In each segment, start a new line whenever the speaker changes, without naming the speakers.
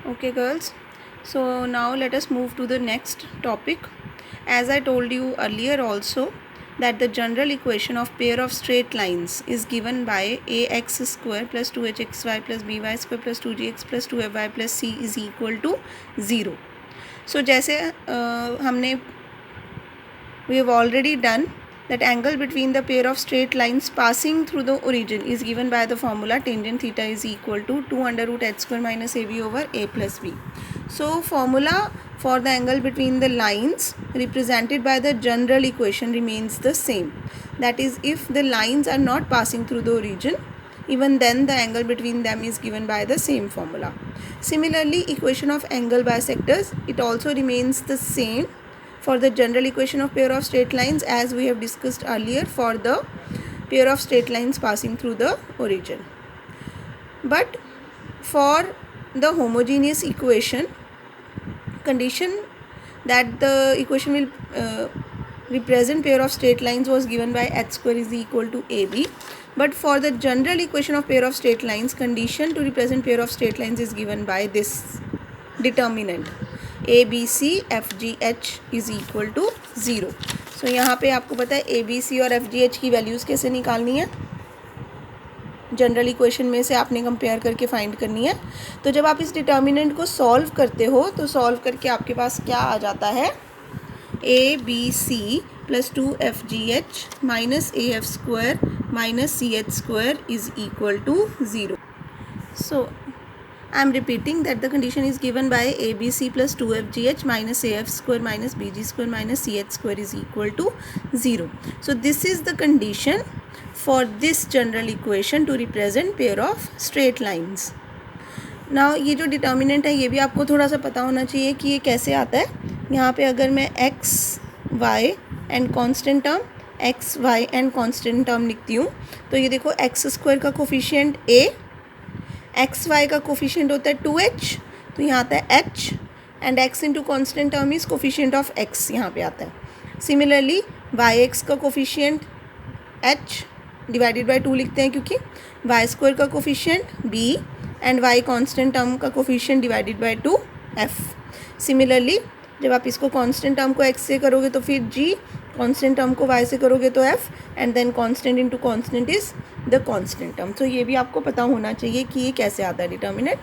Okay, girls. So now let us move to the next topic. As I told you earlier also that the general equation of pair of straight lines is given by ax square plus 2hxy plus by square plus 2gx plus 2fy plus c is equal to 0. So जैसे हमने we have already done that angle between the pair of straight lines passing through the origin is given by the formula tangent theta is equal to 2 under root h square minus ab over a plus b. So formula for the angle between the lines represented by the general equation remains the same. That is, if the lines are not passing through the origin, even then the angle between them is given by the same formula. Similarly, equation of angle bisectors, it also remains the same for the general equation of pair of straight lines as we have discussed earlier for the pair of straight lines passing through the origin. But for the homogeneous equation, condition that the equation will represent pair of straight lines was given by h square is equal to ab. But for the general equation of pair of straight lines, condition to represent pair of straight lines is given by this determinant A B C F G H is equal to 0. So यहाँ पे आपको पता है A B C और F G H की values कैसे निकालनी है. जनरल इक्वेशन में से आपने कंपेयर करके फाइंड करनी है. तो जब आप इस डिटर्मिनेंट को सॉल्व करते हो तो सॉल्व करके आपके पास क्या आ जाता है, A B C plus 2fgh minus A F square minus C H square is equal to 0. So I am repeating that the condition is given by ABC plus 2fgh minus AF square minus BG square minus CH square is equal to 0. So this is the condition for this general equation to represent pair of straight lines. Now ये जो determinant है ये भी आपको थोड़ा सा पता होना चाहिए कि ये कैसे आता है. यहाँ पे अगर मैं x, y and constant term x, y and constant term लिखती हूँ तो ये देखो x स्क्वायर का कोफिशिएंट a, एक्स वाई का कोफिशिएंट होता है 2h, तो यहाँ आता है h and x into constant term is coefficient of x यहाँ पे आता है. सिमिलरली वाई एक्स का कोफिशिएंट h डिवाइडेड बाई 2 लिखते हैं क्योंकि वाई स्क्वायर का coefficient b and y constant term का coefficient divided by 2 f. Similarly जब आप इसको कॉन्स्टेंट टर्म को x से करोगे तो फिर g, कॉन्स्टेंट टर्म को y से करोगे तो f and then constant into constant is the constant term. तो ये भी आपको पता होना चाहिए कि ये कैसे आता है डिटर्मिनेंट.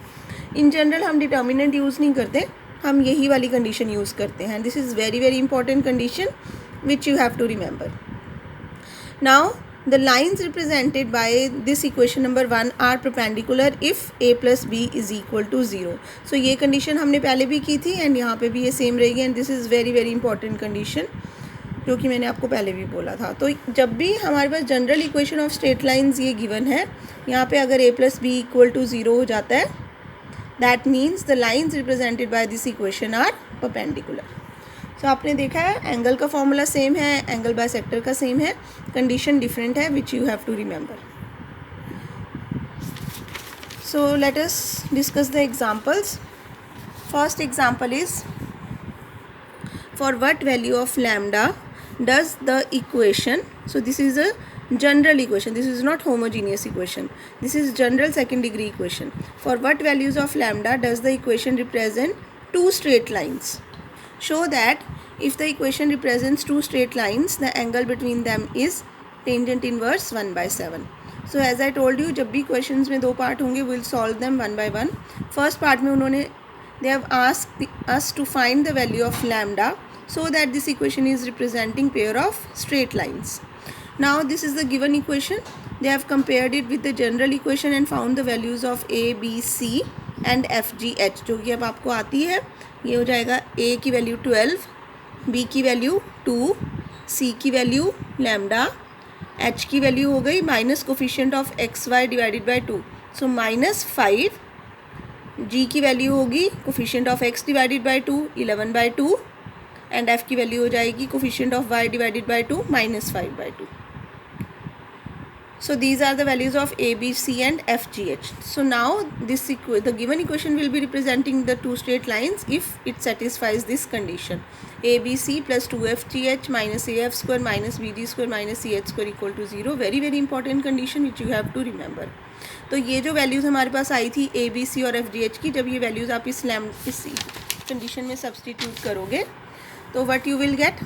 इन जनरल हम डिटर्मिनेंट यूज़ नहीं करते, हम यही वाली कंडीशन यूज़ करते हैं. This is very very important condition which you have to remember. Now the lines represented by this equation number 1 are perpendicular if a plus b is equal to 0. so ये condition हमने पहले भी की थी and यहाँ पे भी ये सेम रहेगी and this is very very important condition जो कि मैंने आपको पहले भी बोला था. तो जब भी हमारे पास general equation of straight lines ये गिवन है, यहाँ पे अगर a plus b equal to 0 हो जाता है that means the lines represented by this equation are perpendicular. So आपने देखा है एंगल का फॉर्मूला सेम है, एंगल बाइसेक्टर का सेम है, कंडीशन डिफरेंट है which you have to remember. So let us discuss the examples. First example is for what value of lambda does the equation, so this is a general equation, this is not homogeneous equation, this is general second degree equation. For what values of lambda does the equation represent two straight lines? Show that if the equation represents two straight lines the angle between them is tangent inverse 1/7. So as I told you जब भी questions में दो part होंगे we'll solve them one by one. First part में उन्होंने they have asked us to find the value of lambda so that this equation is representing pair of straight lines. Now this is the given equation, they have compared it with the general equation and found the values of a b c and f g h जो कि अब आपको आती है. ये हो जाएगा a की वैल्यू 12, b की वैल्यू 2, c की वैल्यू लैम्डा, h की वैल्यू हो गई minus coefficient of x y divided by 2 so -5, g की वैल्यू होगी coefficient of x divided by 2 11/2 and f की वैल्यू हो जाएगी coefficient of y divided by 2 -5/2. So these are the values of a, b, c and f, g, h. So now the given equation will be representing the two straight lines if it satisfies this condition. a, b, c plus 2f, g, h minus a f square minus b, d square minus c, h square equal to 0. Very very important condition which you have to remember. तो ये जो values हमारे पास आई थी ए B C और F G H की, जब ये values आप इस कंडीशन में सब्सटीट्यूट करोगे तो व्हाट यू विल गेट,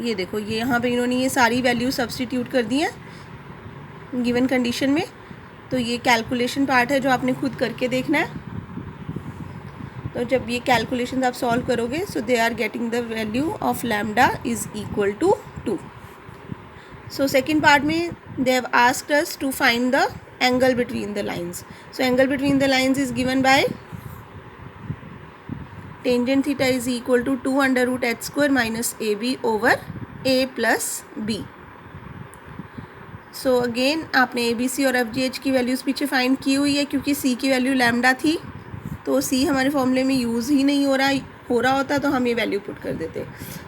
ये देखो ये यहाँ पे इन्होंने ये सारी वैल्यूज सब्सटीट्यूट कर दी हैं गिवन कंडीशन में। तो ये कैलकुलेशन पार्ट है जो आपने खुद करके देखना है। तो जब ये कैलकुलेशन आप सॉल्व करोगे so they are getting the value of lambda is equal to 2। So second part में they have asked us to find the angle between the lines. So angle between the lines is given by tangent theta is equal to 2 under root h square minus ab over a plus b। So again आपने ए B C और F G H की values पीछे find की हुई है, क्योंकि सी की value lambda थी तो सी हमारे फॉर्मूले में यूज़ ही नहीं हो रहा होता तो हम ये वैल्यू पुट कर देते।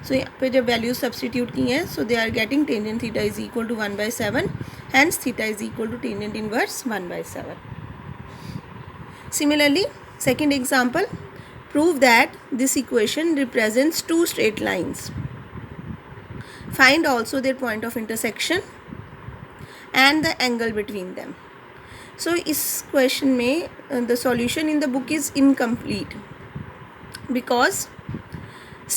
सो यहाँ पे जब वैल्यूज सब्सटीट्यूट की हैं so they are getting tangent theta is equal to 1/7, hence theta is equal to tangent inverse 1/7। Similarly second example, prove that this equation represents two straight lines. Find also their point of intersection and the angle between them. So इस question में the solution in the book is incomplete because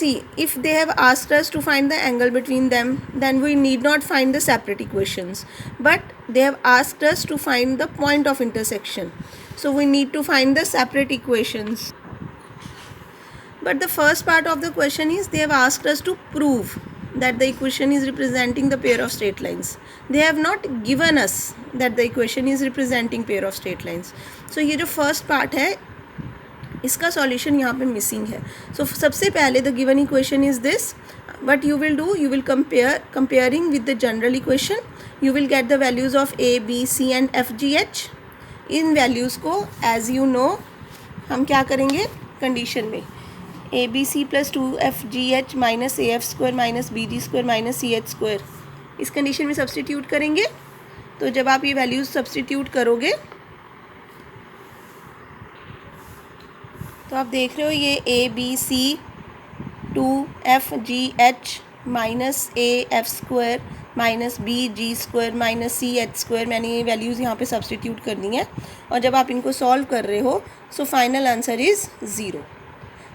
see, if they have asked us to find the angle between them then we need not find the separate equations, but they have asked us to find the point of intersection, so we need to find the separate equations. But the first part of the question is they have asked us to prove that the equation is representing the pair of straight lines. They have not given us that the equation is representing pair of straight lines. So ये जो first part है इसका solution यहाँ पे missing है. So सबसे पहले the given equation is this. What you will do, you will comparing with the general equation. You will get the values of a, b, c and f, g, h. In values को as you know हम क्या करेंगे condition में A B C plus 2fgh minus A F square minus B D square minus C H square इस condition में substitute करेंगे। तो जब आप ये वैल्यूज सब्सटीट्यूट करोगे तो आप देख रहे हो ये A B C 2fgh minus A F square minus B G square minus C H square, मैंने ये वैल्यूज़ यहाँ पे सब्सटीट्यूट करनी है और जब आप इनको सॉल्व कर रहे हो so final answer is 0।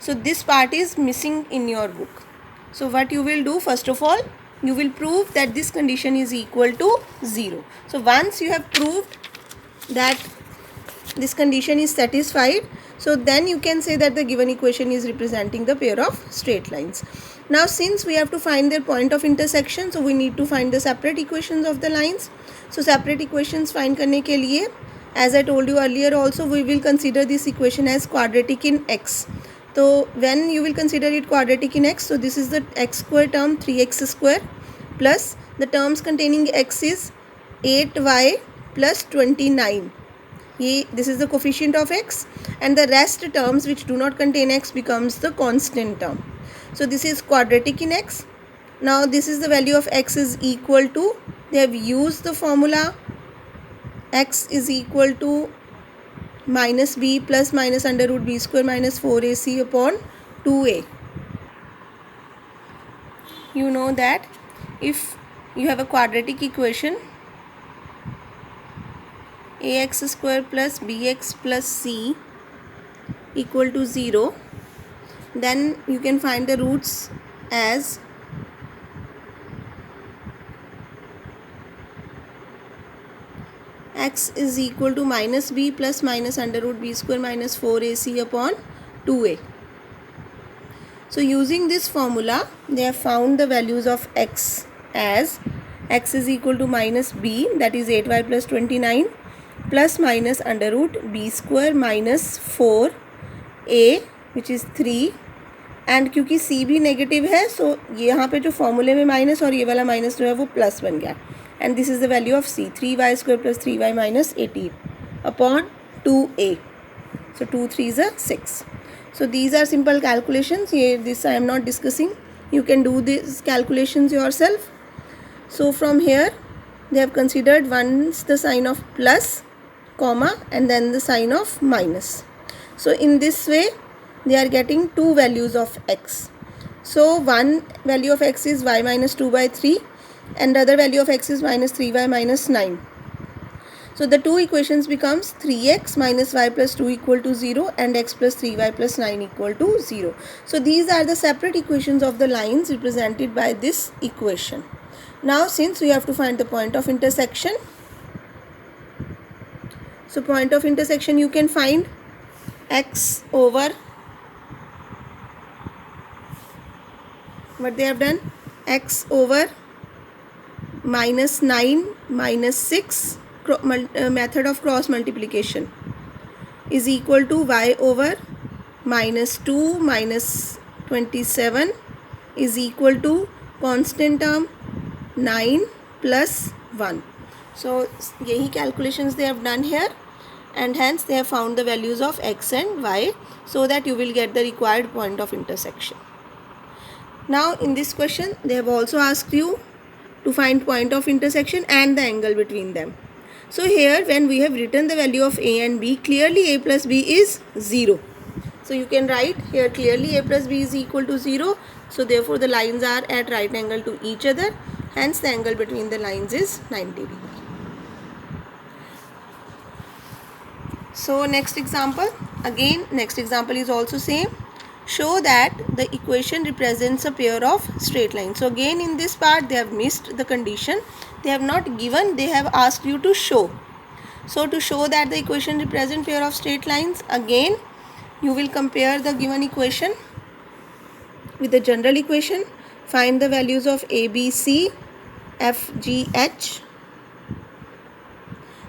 So this part is missing in your book. So what you will do, first of all you will prove that this condition is equal to 0. So once you have proved that this condition is satisfied, so then you can say that the given equation is representing the pair of straight lines. Now since we have to find their point of intersection, so we need to find the separate equations of the lines. So separate equations find करने के लिए as I told you earlier also we will consider this equation as quadratic in x. So when you will consider it quadratic in x, so this is the x square term 3x square plus the terms containing x is 8y plus 29. This is the coefficient of x and the rest terms which do not contain x becomes the constant term. So this is quadratic in x. Now this is the value of x is equal to, they have used the formula x is equal to minus b plus minus under root b square minus 4ac upon 2a. You know that if you have a quadratic equation ax square plus bx plus c equal to 0, then you can find the roots as x is equal to minus b plus minus under root b square minus 4ac upon 2a. So using this formula they have found the values of x as x is equal to minus b, that is 8y plus 29 plus minus under root b square minus 4a which is 3, and क्योंकि c भी negative है सो यहाँ पे जो फॉर्मूले में minus और ये वाला माइनस जो है वो प्लस बन गया, and this is the value of c 3y square plus 3y minus 18 upon 2a. So 2 3s are 6. So these are simple calculations. This I am not discussing. You can do these calculations yourself. So from here they have considered once the sign of plus comma and then the sign of minus. So in this way they are getting two values of x. So one value of x is y minus 2/3 and the other value of x is minus 3y minus 9. So the two equations becomes 3x minus y plus 2 equal to 0 and x plus 3y plus 9 equal to 0. So these are the separate equations of the lines represented by this equation. Now since we have to find the point of intersection, so point of intersection you can find x over, what they have done, x over minus 9 minus 6 method of cross multiplication is equal to y over minus 2 minus 27 is equal to constant term 9 plus 1. So यही calculations they have done here, and hence they have found the values of x and y so that you will get the required point of intersection. Now in this question they have also asked you to find point of intersection and the angle between them. So here when we have written the value of a and b, clearly a plus b is 0. So you can write here clearly a plus b is equal to 0. So therefore the lines are at right angle to each other. Hence the angle between the lines is 90 degree. So next example, again next example is also same. Show that the equation represents a pair of straight lines. So again in this part they have missed the condition. They have not given, they have asked you to show. So to show that the equation represents pair of straight lines, again you will compare the given equation with the general equation. Find the values of a, b, c, f, g, h.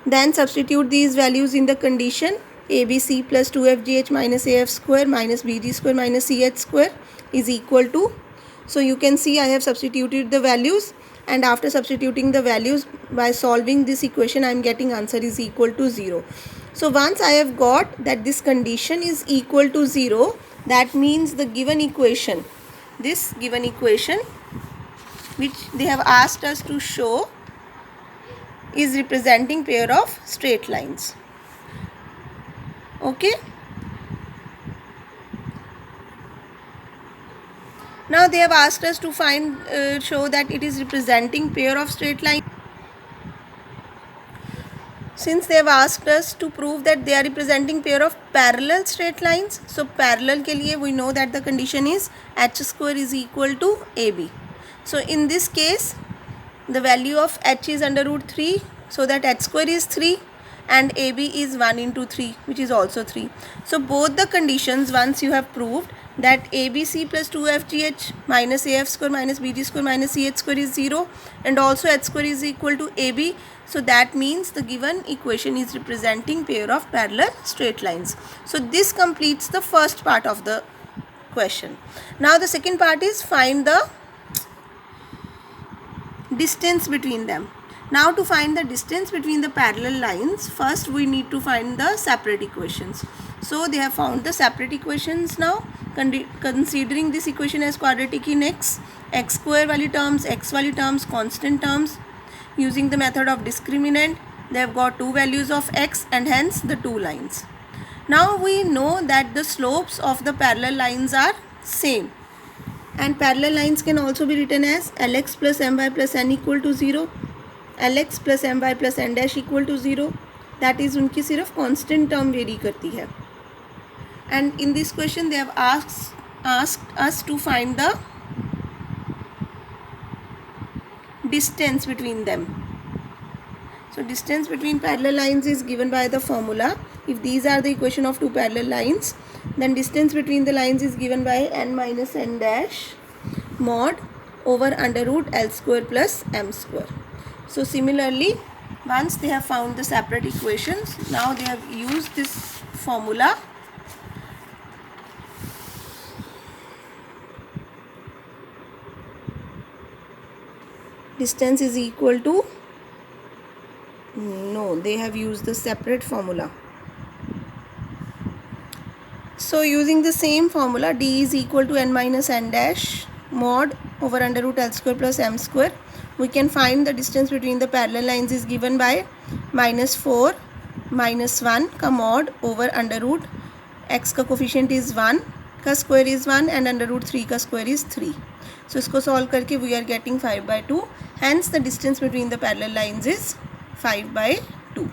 Then substitute these values in the condition. ABC plus 2FGH minus AF square minus BG square minus CH square is equal to. So you can see I have substituted the values, and after substituting the values by solving this equation I am getting answer is equal to 0. So once I have got that this condition is equal to 0, that means the given equation, this given equation which they have asked us to show is representing pair of straight lines. Okay. Now they have asked us to find, show that it is representing pair of straight lines. Since they have asked us to prove that they are representing pair of parallel straight lines, so parallel के लिए we know that the condition is h square is equal to ab. So in this case the value of h is under root 3, so that h square is 3 and AB is 1 into 3, which is also 3. So both the conditions, once you have proved that ABC plus 2FGH minus AF square minus BG square minus CH square is 0 and also H square is equal to AB, so that means the given equation is representing pair of parallel straight lines. So this completes the first part of the question. Now the second part is find the distance between them. Now to find the distance between the parallel lines, first we need to find the separate equations. So they have found the separate equations now. Considering this equation as quadratic in x square वाली terms, x वाली terms, constant terms, using the method of discriminant, they have got two values of x and hence the two lines. Now we know that the slopes of the parallel lines are same, and parallel lines can also be written as Lx plus My plus n equal to 0, Lx plus My plus n dash equal to 0. That is उनकी सिर्फ constant term vary करती है. And in this question they have asked us to find the distance between them. So distance between parallel lines is given by the formula. If these are the equation of two parallel lines, then distance between the lines is given by n minus n dash mod over under root L square plus m square. So similarly, once they have found the separate equations, now they have used this formula. Distance is equal to, no, they have used the separate formula. So using the same formula, d is equal to n minus n dash mod over under root L square plus m square. We can find the distance between the parallel lines is given by minus 4 minus 1 का mod over under root x का coefficient is 1 का square is 1 and under root 3 का square is 3. So इसको solve करके we are getting 5/2. Hence the distance between the parallel lines is 5/2.